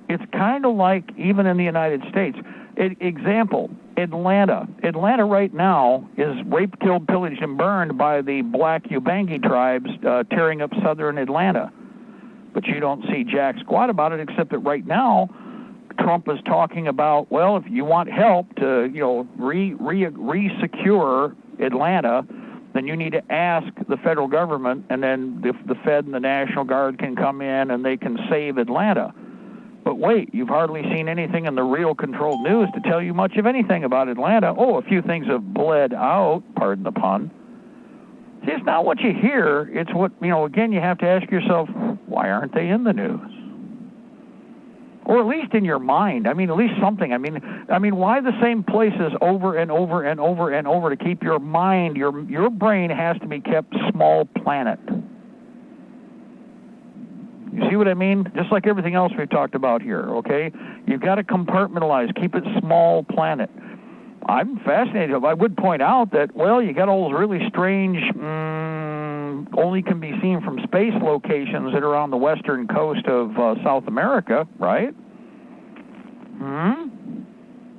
It's kind of like even in the United States. Example, Atlanta. Atlanta right now is raped, killed, pillaged, and burned by the black Ubangi tribes tearing up southern Atlanta. But you don't see jack squat about it, except that right now Trump is talking about, well, if you want help to, re-secure Atlanta, then you need to ask the federal government, and then the Fed and the National Guard can come in and they can save Atlanta. But wait, you've hardly seen anything in the real controlled news to tell you much of anything about Atlanta. Oh, a few things have bled out, pardon the pun. See, it's not what you hear, it's what, again, you have to ask yourself, why aren't they in the news? Or at least in your mind. At least something. Why the same places over and over and over and over to keep your mind, your brain has to be kept small planet. You see what I mean? Just like everything else we've talked about here, okay? You've got to compartmentalize, keep it small planet. I'm fascinated. I would point out that, well, you got all those really strange, only can be seen from space locations that are on the western coast of South America, right?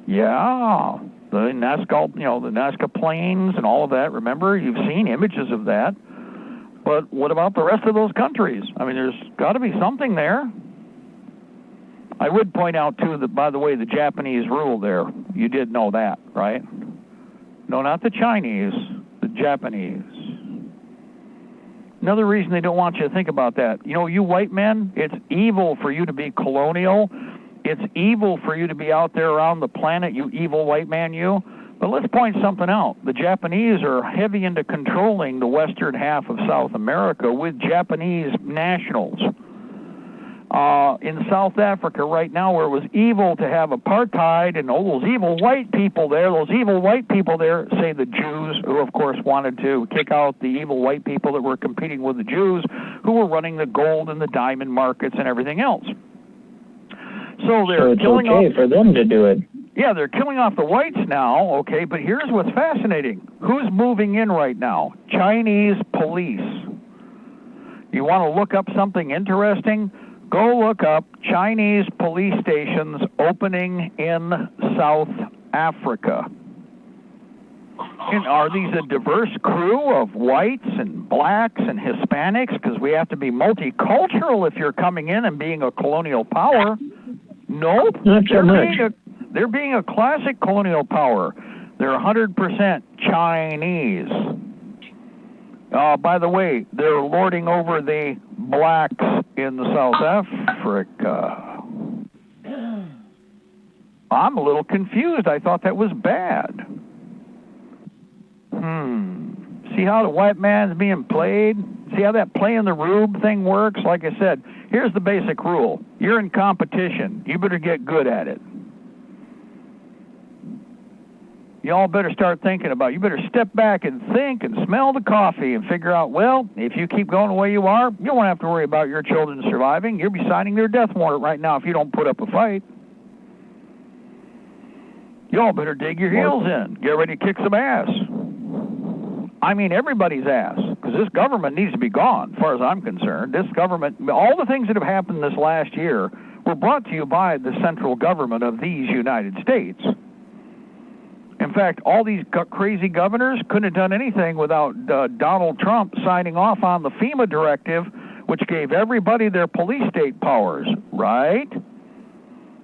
Yeah, the Nazca, the Nazca Plains and all of that. Remember, you've seen images of that. But what about the rest of those countries? There's got to be something there. I would point out, too, that, by the way, the Japanese rule there. You did know that, right? No, not the Chinese, the Japanese. Another reason they don't want you to think about that. You white men, it's evil for you to be colonial. It's evil for you to be out there around the planet, you evil white man, you. But let's point something out. The Japanese are heavy into controlling the western half of South America with Japanese nationals. In South Africa right now, where it was evil to have apartheid and all those evil white people there, say the Jews, who of course wanted to kick out the evil white people that were competing with the Jews, who were running the gold and the diamond markets and everything else. So it's killing okay for them to do it. Yeah, they're killing off the whites now, okay, but here's what's fascinating. Who's moving in right now? Chinese police. You want to look up something interesting? Go look up Chinese police stations opening in South Africa. And are these a diverse crew of whites and blacks and Hispanics? Because we have to be multicultural if you're coming in and being a colonial power. Nope. Not so much. They're being a classic colonial power. They're 100% Chinese. By the way, they're lording over the blacks in South Africa. I'm a little confused. I thought that was bad. See how the white man's being played? See how that play in the rube thing works? Like I said, here's the basic rule. You're in competition. You better get good at it. Y'all better start thinking about it. You better step back and think and smell the coffee and figure out, well, if you keep going the way you are, you won't have to worry about your children surviving. You'll be signing their death warrant right now if you don't put up a fight. Y'all better dig your heels in. Get ready to kick some ass. I mean, everybody's ass, because this government needs to be gone, as far as I'm concerned. This government, all the things that have happened this last year were brought to you by the central government of these United States. In fact, all these crazy governors couldn't have done anything without Donald Trump signing off on the FEMA directive, which gave everybody their police state powers, right?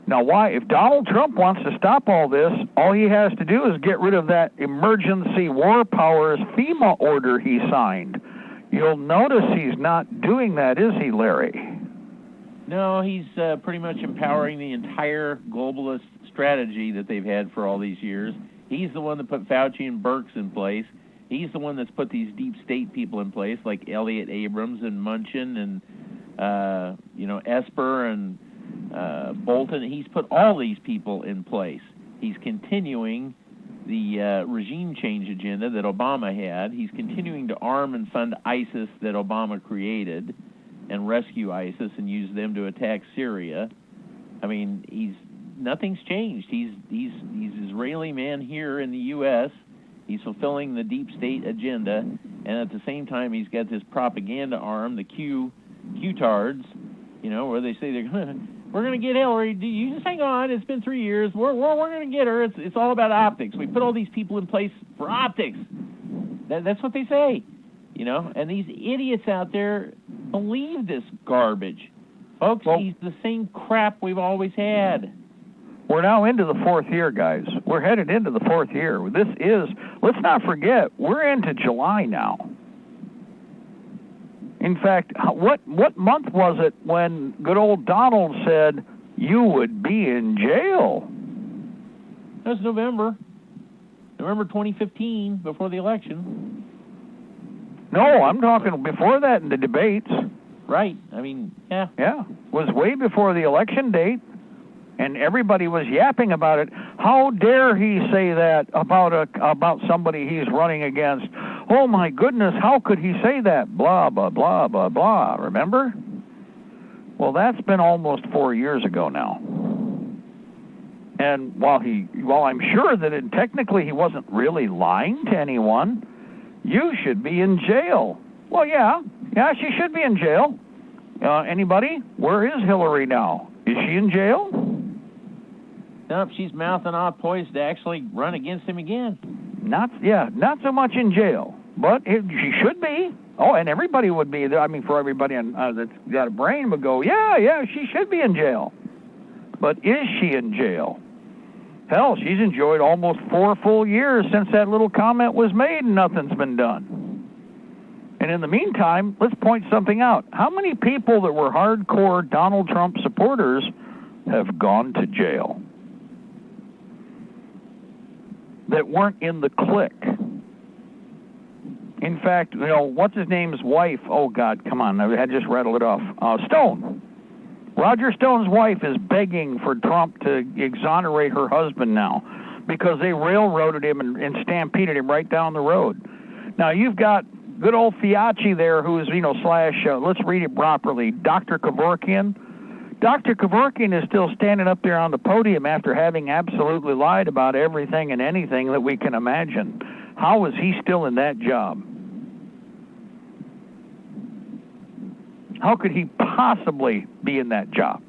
Now, why? If Donald Trump wants to stop all this, all he has to do is get rid of that emergency war powers FEMA order he signed. You'll notice he's not doing that, is he, Larry? No, he's pretty much empowering the entire globalist strategy that they've had for all these years. He's the one that put Fauci and Birx in place. He's the one that's put these deep state people in place, like Elliot Abrams and Munchin and Esper and Bolton. He's put all these people in place. He's continuing the regime change agenda that Obama had. He's continuing to arm and fund ISIS that Obama created and rescue ISIS and use them to attack Syria. I mean, nothing's changed. He's Israeli man here in the U.S. He's fulfilling the deep state agenda, and at the same time, he's got this propaganda arm, the Q-tards, where they say we're going to get Hillary. You just hang on. It's been 3 years. We're going to get her. It's all about optics. We put all these people in place for optics. That's what they say, And these idiots out there believe this garbage, folks. He's the same crap we've always had. We're now into the fourth year, guys. We're headed into the fourth year. Let's not forget, we're into July now. In fact, what month was it when good old Donald said you would be in jail? That was November 2015, before the election. No, I'm talking before that in the debates. Right. I mean, yeah. Yeah, it was way before the election date. And everybody was yapping about it. How dare he say that about somebody he's running against? Oh my goodness, how could he say that? Blah, blah, blah, blah, blah. Remember? Well, that's been almost 4 years ago now. And while I'm sure that technically he wasn't really lying to anyone, you should be in jail. Well, yeah, she should be in jail. Anybody? Where is Hillary now? Is she in jail? Nope, she's mouthing off, poised to actually run against him again. Not so much in jail, but she should be. Oh, and everybody would be. I mean, for everybody that's got a brain would go, yeah, she should be in jail. But is she in jail? Hell, she's enjoyed almost 4 full years since that little comment was made, and nothing's been done. And in the meantime, let's point something out. How many people that were hardcore Donald Trump supporters have gone to jail that weren't in the clique? In fact, what's his name's wife? Oh, God, come on. I just rattled it off. Stone. Roger Stone's wife is begging for Trump to exonerate her husband now because they railroaded him and stampeded him right down the road. Now, you've got good old Fiacci there who's, let's read it properly, Dr. Kevorkian. Dr. Kevorkian is still standing up there on the podium after having absolutely lied about everything and anything that we can imagine. How is he still in that job? How could he possibly be in that job?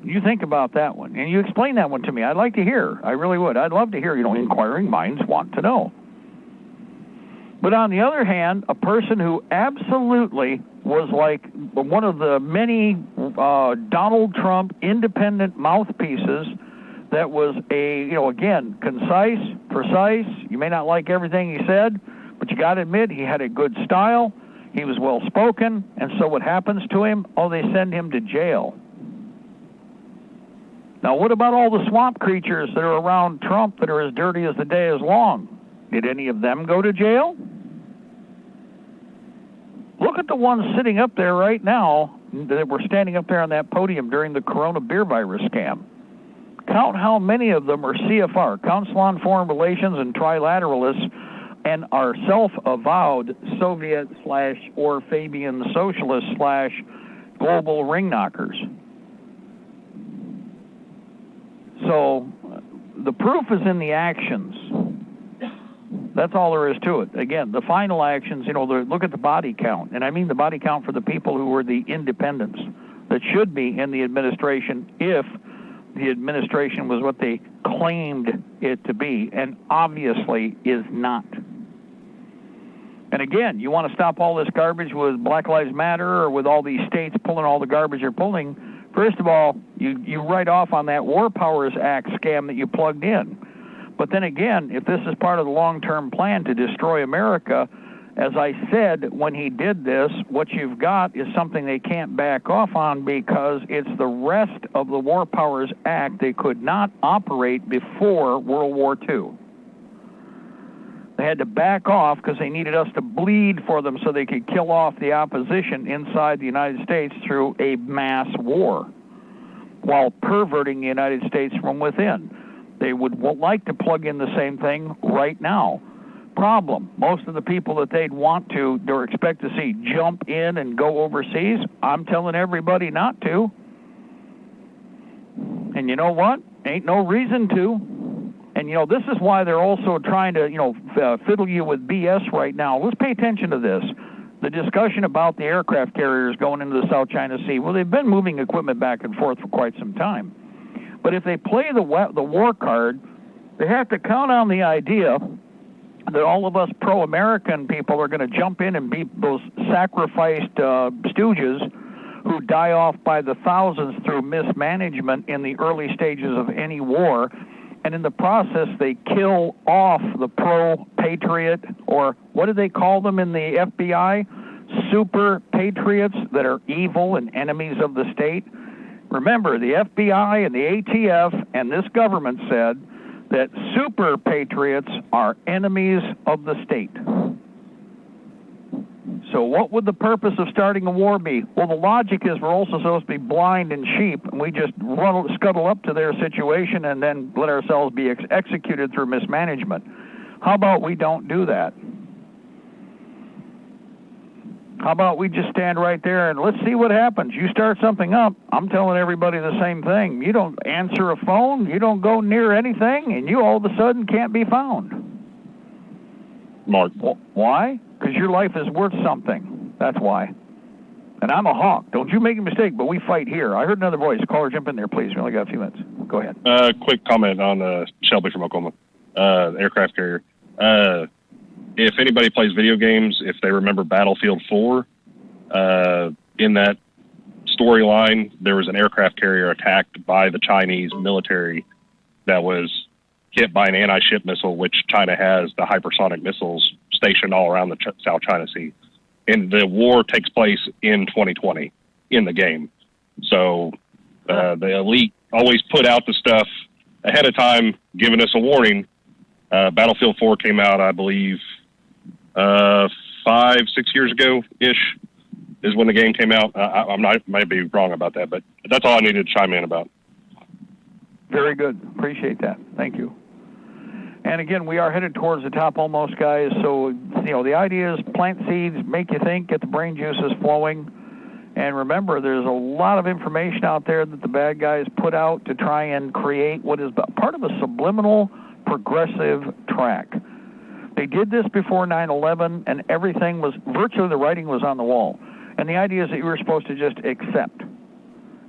You think about that one, and you explain that one to me. I'd like to hear. I really would. I'd love to hear. Inquiring minds want to know. But on the other hand, a person who absolutely was like one of the many Donald Trump independent mouthpieces that was again, concise, precise. You may not like everything he said, but you got to admit he had a good style. He was well-spoken, and so what happens to him? Oh, they send him to jail. Now, what about all the swamp creatures that are around Trump that are as dirty as the day is long? Did any of them go to jail? Look at the ones sitting up there right now that were standing up there on that podium during the corona beer virus scam. Count how many of them are CFR, Council on Foreign Relations and Trilateralists, and are self-avowed Soviet/or Fabian socialist/global ring knockers. So the proof is in the actions. That's all there is to it. Again, the final actions, look at the body count. And I mean the body count for the people who were the independents that should be in the administration if the administration was what they claimed it to be, and obviously is not. And again, you want to stop all this garbage with Black Lives Matter or with all these states pulling all the garbage they're pulling. First of all, you write off on that War Powers Act scam that you plugged in. But then again, if this is part of the long-term plan to destroy America, as I said when he did this, what you've got is something they can't back off on because it's the rest of the War Powers Act they could not operate before World War II. They had to back off because they needed us to bleed for them so they could kill off the opposition inside the United States through a mass war while perverting the United States from within. They would like to plug in the same thing right now. Problem, most of the people that they'd want to or expect to see jump in and go overseas, I'm telling everybody not to. And you know what? Ain't no reason to. And, this is why they're also trying to, fiddle you with BS right now. Let's pay attention to this. The discussion about the aircraft carriers going into the South China Sea. Well, they've been moving equipment back and forth for quite some time. But if they play the war card, they have to count on the idea that all of us pro-American people are going to jump in and be those sacrificed stooges who die off by the thousands through mismanagement in the early stages of any war. And in the process, they kill off the pro-patriot, or what do they call them in the FBI? Super patriots that are evil and enemies of the state. Remember, the FBI and the ATF and this government said that super patriots are enemies of the state. So what would the purpose of starting a war be? Well, the logic is we're also supposed to be blind and sheep, and we just scuttle up to their situation and then let ourselves be executed through mismanagement. How about we don't do that? How about we just stand right there and let's see what happens? You start something up, I'm telling everybody the same thing. You don't answer a phone, you don't go near anything, and you all of a sudden can't be found. Mark. Why? Because your life is worth something. That's why. And I'm a hawk. Don't you make a mistake, but we fight here. I heard another voice. Caller, jump in there, please. We only got a few minutes. Go ahead. Quick comment on Shelby from Oklahoma, aircraft carrier. If anybody plays video games, if they remember Battlefield 4, in that storyline, there was an aircraft carrier attacked by the Chinese military that was hit by an anti-ship missile, which China has the hypersonic missiles stationed all around the South China Sea. And the war takes place in 2020 in the game. So the elite always put out the stuff ahead of time, giving us a warning. Battlefield 4 came out, I believe, 5-6 years ago-ish is when the game came out. I might be wrong about that, but that's all I needed to chime in about. Very good. Appreciate that. Thank you. And again, we are headed towards the top almost, guys. So, the idea is plant seeds, make you think, get the brain juices flowing. And remember, there's a lot of information out there that the bad guys put out to try and create what is part of a subliminal progressive track. They did this before 9/11, and everything was, virtually the writing was on the wall. And the idea is that you were supposed to just accept,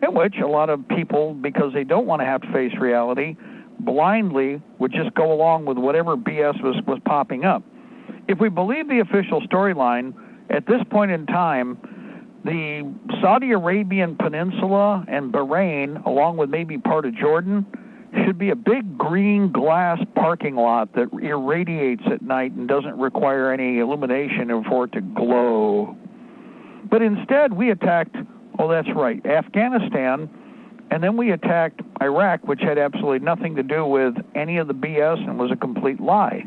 in which a lot of people, because they don't want to have to face reality, blindly would just go along with whatever BS was popping up. If we believe the official storyline, at this point in time, the Saudi Arabian Peninsula and Bahrain, along with maybe part of Jordan, should be a big green glass parking lot that irradiates at night and doesn't require any illumination for it to glow. But instead, we attacked, oh, that's right, Afghanistan, and then we attacked Iraq, which had absolutely nothing to do with any of the BS and was a complete lie.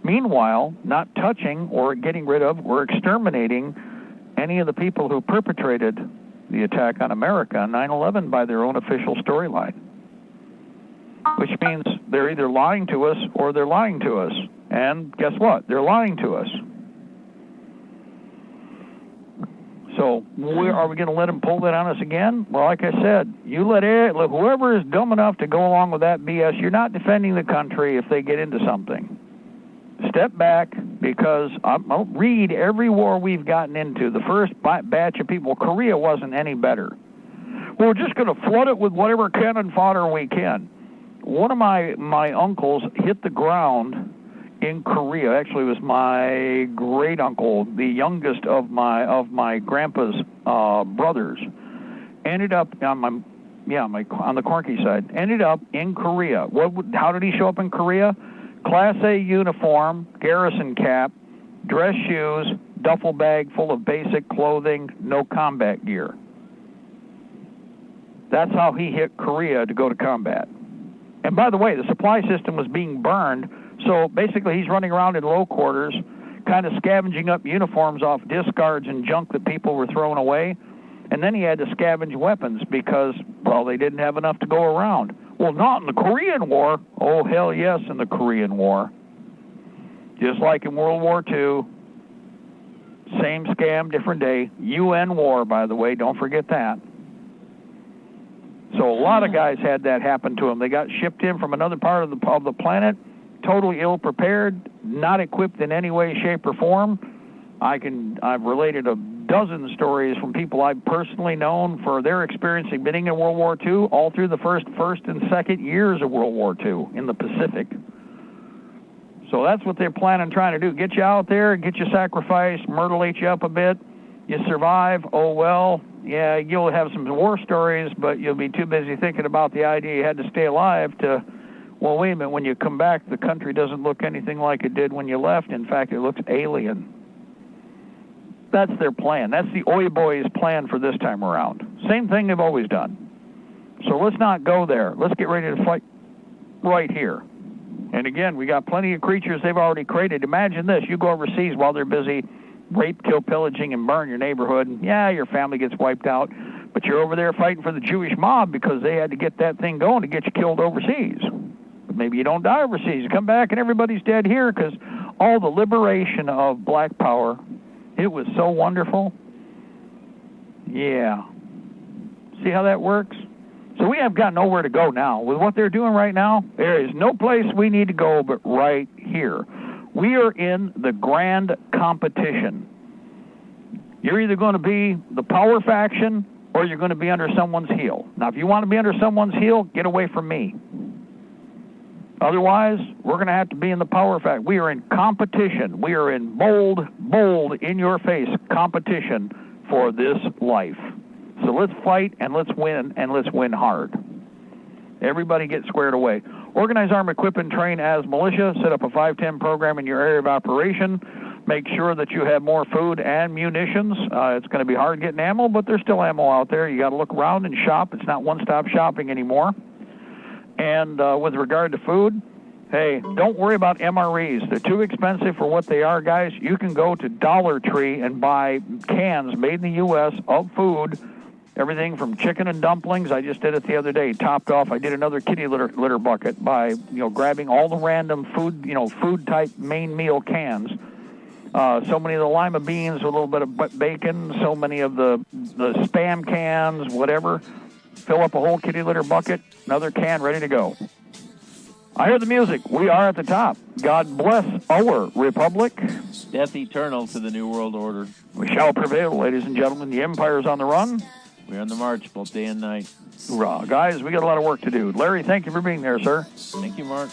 Meanwhile, not touching or getting rid of or exterminating any of the people who perpetrated the attack on America on 9/11 by their own official storyline. Which means they're either lying to us or they're lying to us. And guess what? They're lying to us. So are we going to let them pull that on us again? Well, like I said, you let whoever is dumb enough to go along with that BS, you're not defending the country if they get into something. Step back, because I'll read every war we've gotten into. The first batch of people, Korea wasn't any better. We're just going to flood it with whatever cannon fodder we can. One of my uncles hit the ground in Korea. Actually, it was my great uncle, the youngest of my grandpa's brothers. Ended up on the Corky side. Ended up in Korea. How did he show up in Korea? Class A uniform, garrison cap, dress shoes, duffel bag full of basic clothing, no combat gear. That's how he hit Korea to go to combat. And by the way, the supply system was being burned, so basically he's running around in low quarters, kind of scavenging up uniforms off discards and junk that people were throwing away. And then he had to scavenge weapons because, well, they didn't have enough to go around. Well, not in the Korean War. Oh, hell yes, in the Korean War. Just like in World War II. Same scam, different day. UN war, by the way, don't forget that. So a lot of guys had that happen to them. They got shipped in from another part of the planet, totally ill-prepared, not equipped in any way, shape, or form. I've related a dozen stories from people I've personally known for their experience in being in World War II, all through the first and second years of World War II in the Pacific. So that's what they're planning trying to do. Get you out there, get you sacrificed, mutilate you up a bit. You survive, oh well, yeah, you'll have some war stories, but you'll be too busy thinking about the idea you had to stay alive to, well, wait a minute, when you come back, the country doesn't look anything like it did when you left. In fact, it looks alien. That's their plan. That's the Oi Boys' plan for this time around. Same thing they've always done. So let's not go there. Let's get ready to fight right here. And again, we got plenty of creatures they've already created. Imagine this. You go overseas while they're busy rape, kill, pillaging, and burn your neighborhood. Yeah, your family gets wiped out, but you're over there fighting for the Jewish mob because they had to get that thing going to get you killed overseas. But maybe you don't die overseas. You come back and everybody's dead here because all the liberation of black power, it was so wonderful. Yeah. See how that works? So we have got nowhere to go now. With what they're doing right now, there is no place we need to go but right here. We are in the grand competition. You're either going to be the power faction or you're going to be under someone's heel. Now, if you want to be under someone's heel, get away from me. Otherwise, we're going to have to be in the power faction. We are in competition. We are in bold, in-your-face competition for this life. So let's fight and let's win hard. Everybody get squared away. Organize, arm, equip, and train as militia. Set up a 510 program in your area of operation. Make sure that you have more food and munitions. It's going to be hard getting ammo, but there's still ammo out there. You got to look around and shop. It's not one-stop shopping anymore. And with regard to food, hey, don't worry about MREs. They're too expensive for what they are, guys. You can go to Dollar Tree and buy cans made in the U.S. of food. Everything from chicken and dumplings. I just did it the other day. Topped off. I did another kitty litter bucket by grabbing all the random food food type main meal cans. So many of the lima beans with a little bit of bacon. So many of the Spam cans, whatever. Fill up a whole kitty litter bucket. Another can ready to go. I hear the music. We are at the top. God bless our republic. Death eternal to the New World Order. We shall prevail, ladies and gentlemen. The empire's on the run. We're on the march both day and night. Hoorah. Guys, we got a lot of work to do. Larry, thank you for being there, sir. Thank you, Mark.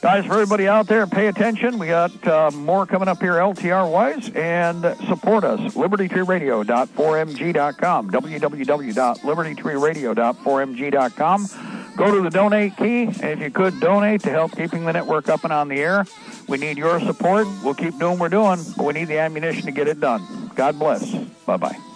Guys, for everybody out there, pay attention. We got more coming up here LTR-wise, and support us. Libertytreeradio.4mg.com, www.libertytreeradio.4mg.com. Go to the donate key, and if you could donate to help keeping the network up and on the air. We need your support. We'll keep doing what we're doing, but we need the ammunition to get it done. God bless. Bye-bye.